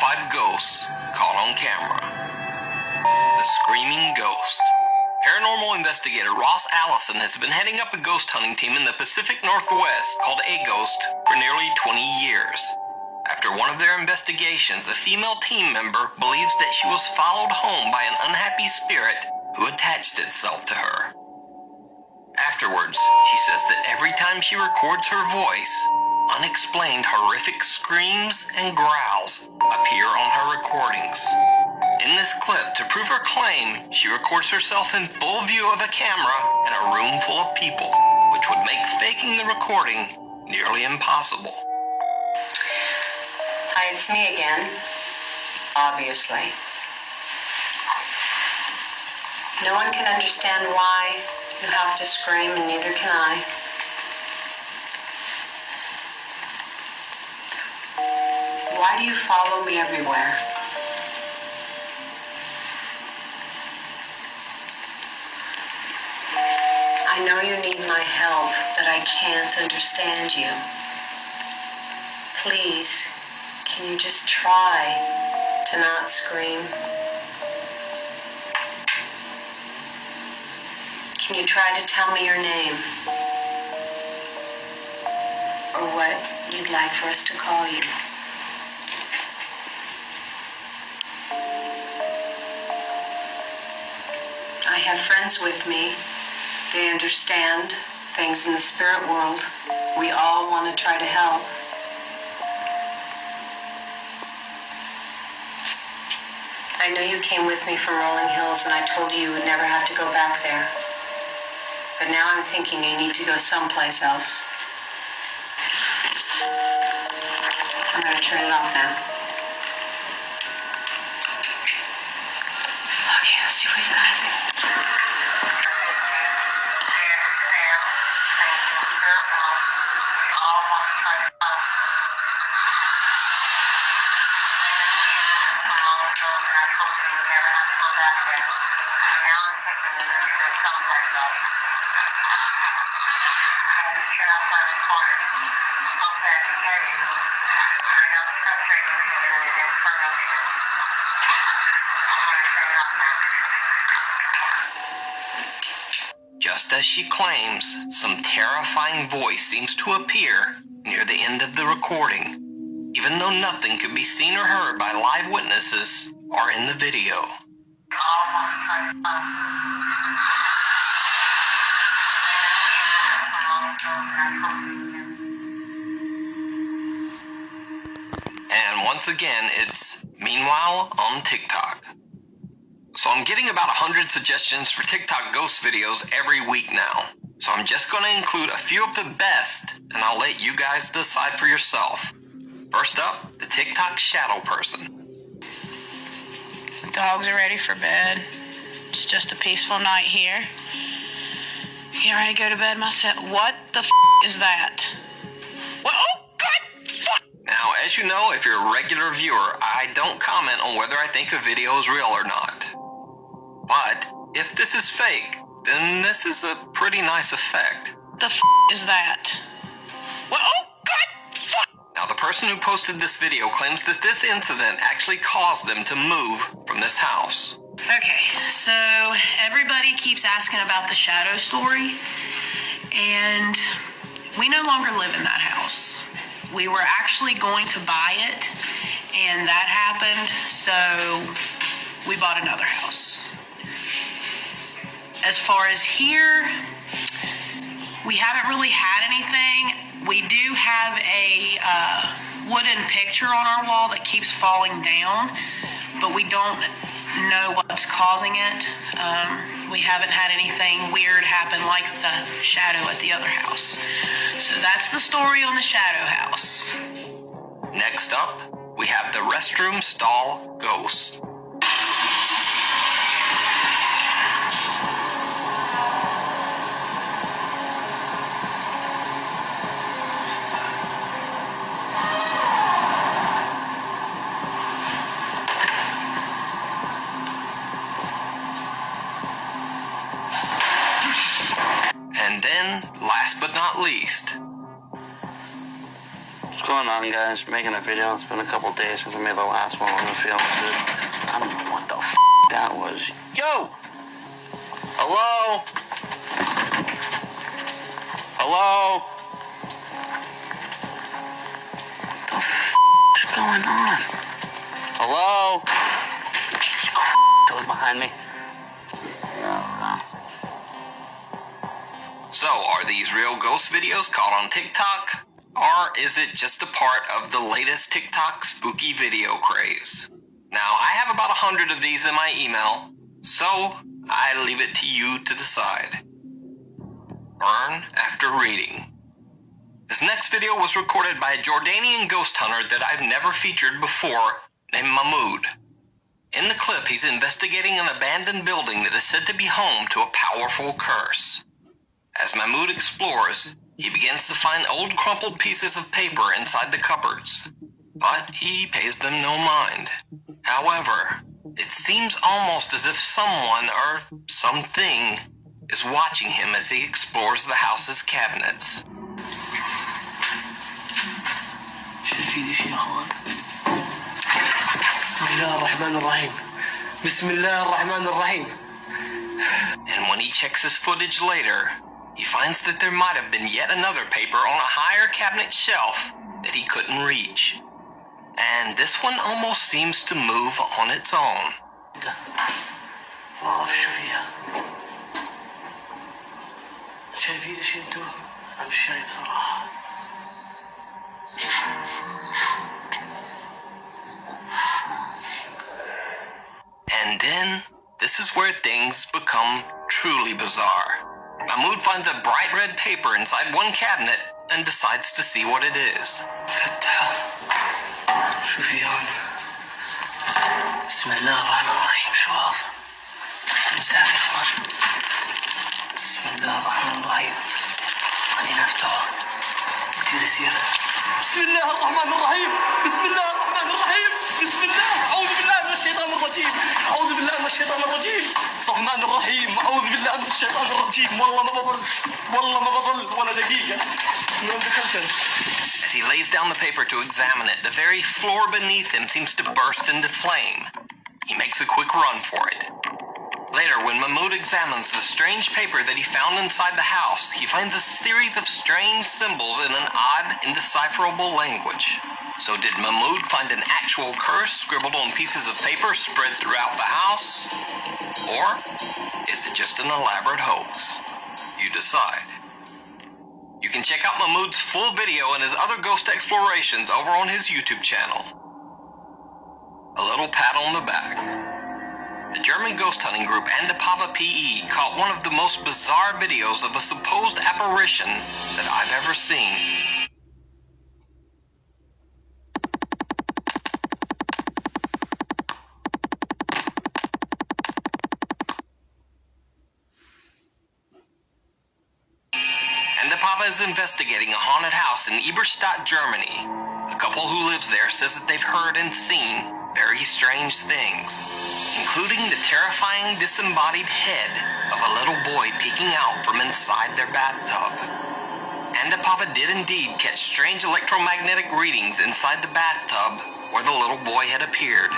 5 ghosts caught on camera. The Screaming Ghost. Paranormal investigator Ross Allison has been heading up a ghost hunting team in the Pacific Northwest called A-Ghost for nearly 20 years. After one of their investigations, a female team member believes that she was followed home by an unhappy spirit who attached itself to her. Afterwards, she says that every time she records her voice, unexplained horrific screams and growls appear on her recordings. In this clip, to prove her claim, she records herself in full view of a camera in a room full of people, which would make faking the recording nearly impossible. Hi, it's me again, obviously. No one can understand why you have to scream, and neither can I. Why do you follow me everywhere? I know you need my help, but I can't understand you. Please, can you just try to not scream? Can you try to tell me your name? Or what you'd like for us to call you? I have friends with me. They understand things in the spirit world. We all want to try to help. I know you came with me from Rolling Hills, and I told you you would never have to go back there. But now I'm thinking you need to go someplace else. I'm going to turn it off now. Okay, let's see what we've got. Just as she claims, some terrifying voice seems to appear near the end of the recording, even though nothing could be seen or heard by live witnesses or in the video. And once again, it's Meanwhile on TikTok. So I'm getting about 100 suggestions for TikTok ghost videos every week now. So I'm just going to include a few of the best, and I'll let you guys decide for yourself. First up, the TikTok shadow person. The dogs are ready for bed. It's just a peaceful night here. Getting ready to go to bed myself. What the is that? What? Oh, God! Fuck! Now, as you know, if you're a regular viewer, I don't comment on whether I think a video is real or not. But if this is fake, then this is a pretty nice effect. The is that? What? Oh, God! Fuck! Now, the person who posted this video claims that this incident actually caused them to move from this house. Okay, so everybody keeps asking about the shadow story, and we no longer live in that house. We were actually going to buy it, and that happened, so we bought another house. As far as here, we haven't really had anything. We do have a wooden picture on our wall that keeps falling down, but we don't know what's causing it. We haven't had anything weird happen like the shadow at the other house. So that's the story on the shadow house. Next up, we have the restroom stall ghost. And then, last but not least, going on, guys? Making a video. It's been a couple days since I made the last one on the field. I don't know what the that was. Yo! Hello? Hello? What the is going on? Hello? Jesus Christ, that was behind me. So, are these real ghost videos caught on TikTok? Or is it just a part of the latest TikTok spooky video craze? Now, I have about 100 of these in my email, so I leave it to you to decide. Burn after reading. This next video was recorded by a Jordanian ghost hunter that I've never featured before, named Mahmoud. In the clip, he's investigating an abandoned building that is said to be home to a powerful curse. As Mahmoud explores, he begins to find old crumpled pieces of paper inside the cupboards, but he pays them no mind. However, it seems almost as if someone or something is watching him as he explores the house's cabinets. شايفين ايش يا اخوان؟ بسم الله الرحمن الرحيم. بسم الله الرحمن الرحيم. And when he checks his footage later, he finds that there might have been yet another paper on a higher cabinet shelf that he couldn't reach. And this one almost seems to move on its own. ما اعرف شو فيها. شايفين ايش انتو؟ انا مش شايف صراحة. And then, this is where things become truly bizarre. Mahmoud finds a bright red paper inside one cabinet and decides to see what it is. فتحة. شو في هون؟ بسم الله الرحمن الرحيم. شو هذا؟ مساء الخير. بسم الله الرحمن الرحيم. خلينا نفتحه. كثير يصير. بسم الله الرحمن الرحيم. بسم الله الرحمن الرحيم. بسم الله. أعوذ بالله من الشيطان الرجيم. أعوذ بالله من الشيطان الرجيم. الرحمن الرحيم. أعوذ بالله من الشيطان الرجيم. والله ما بضل. والله ما بضل ولا دقيقة. من دخلت. As he lays down the paper to examine it, the very floor beneath him seems to burst into flame. He makes a quick run for it. Later, when Mahmoud examines the strange paper that he found inside the house, he finds a series of strange symbols in an odd, indecipherable language. So did Mahmoud find an actual curse scribbled on pieces of paper spread throughout the house? Or is it just an elaborate hoax? You decide. You can check out Mahmoud's full video and his other ghost explorations over on his YouTube channel. A little pat on the back. The German ghost hunting group Andapava PE caught one of the most bizarre videos of a supposed apparition that I've ever seen. Andapava is investigating a haunted house in Eberstadt, Germany. The couple who lives there says that they've heard and seen very strange things, including the terrifying disembodied head of a little boy peeking out from inside their bathtub. Andapava did indeed catch strange electromagnetic readings inside the bathtub where the little boy had appeared.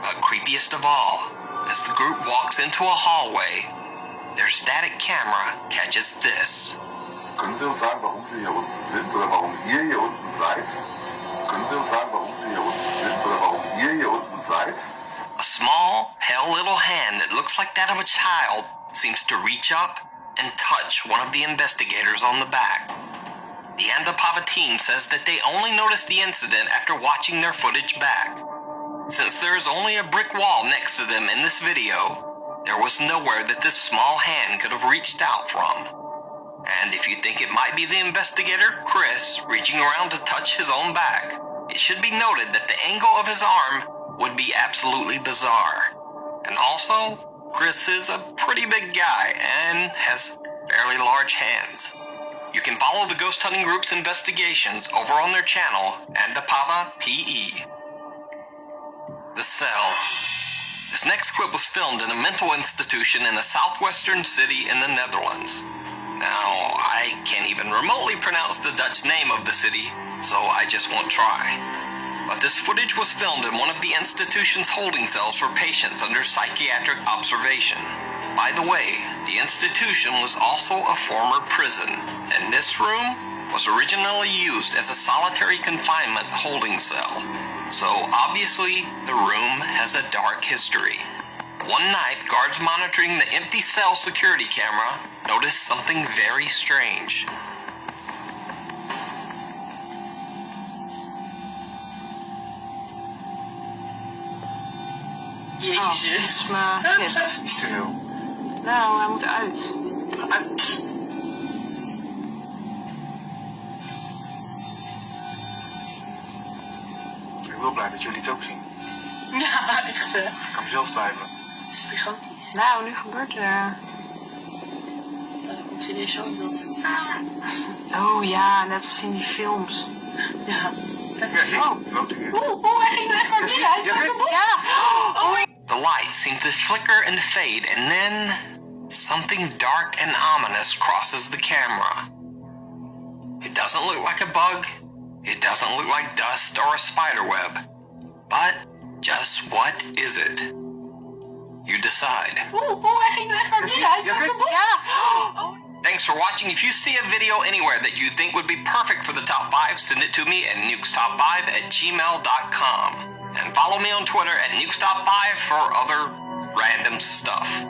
But creepiest of all, as the group walks into a hallway, their static camera catches this. Können Sie uns sagen, warum Sie hier unten sind oder warum ihr hier unten seid? Können Sie uns sagen, warum Sie hier unten sind oder warum ihr hier unten seid? A small, pale little hand that looks like that of a child seems to reach up and touch one of the investigators on the back. The Andapava team says that they only noticed the incident after watching their footage back. Since there is only a brick wall next to them in this video, there was nowhere that this small hand could have reached out from. And if you think it might be the investigator, Chris, reaching around to touch his own back, it should be noted that the angle of his arm would be absolutely bizarre. And also, Chris is a pretty big guy and has fairly large hands. You can follow the ghost hunting group's investigations over on their channel, Andapava PE. The Cell. This next clip was filmed in a mental institution in a southwestern city in the Netherlands. Now, I can't even remotely pronounce the Dutch name of the city, so I just won't try. But this footage was filmed in one of the institution's holding cells for patients under psychiatric observation. By the way, the institution was also a former prison, and this room was originally used as a solitary confinement holding cell. So obviously, the room has a dark history. One night, guards monitoring the empty cell security camera noticed something very strange. Jezus. Maar Dat is iets te veel. nou, hij moet uit. Ik ben wel blij dat jullie het ook zien. Ja, echt hè. Ik kan mezelf twijfelen. Het is gigantisch. Nou, nu gebeurt er. Dan komt ze weer zo in beeld. Oh ja, net als in die films. Ja. Ja, zie je? Loopt hij weer. Oeh, hij ging er echt naar binnen. Hij Ja, zag hem. Ja. Oh, The light seemed to flicker and fade, and then something dark and ominous crosses the camera. It doesn't look like a bug. It doesn't look like dust or a spider web. But just what is it? You decide. hij ging er echt naar binnen. Hij zag hem. Ja. Thanks for watching. If you see a video anywhere that you think would be perfect for the top 5, send it to me at nukestop5@gmail.com. And follow me on Twitter at nukestop5 for other random stuff.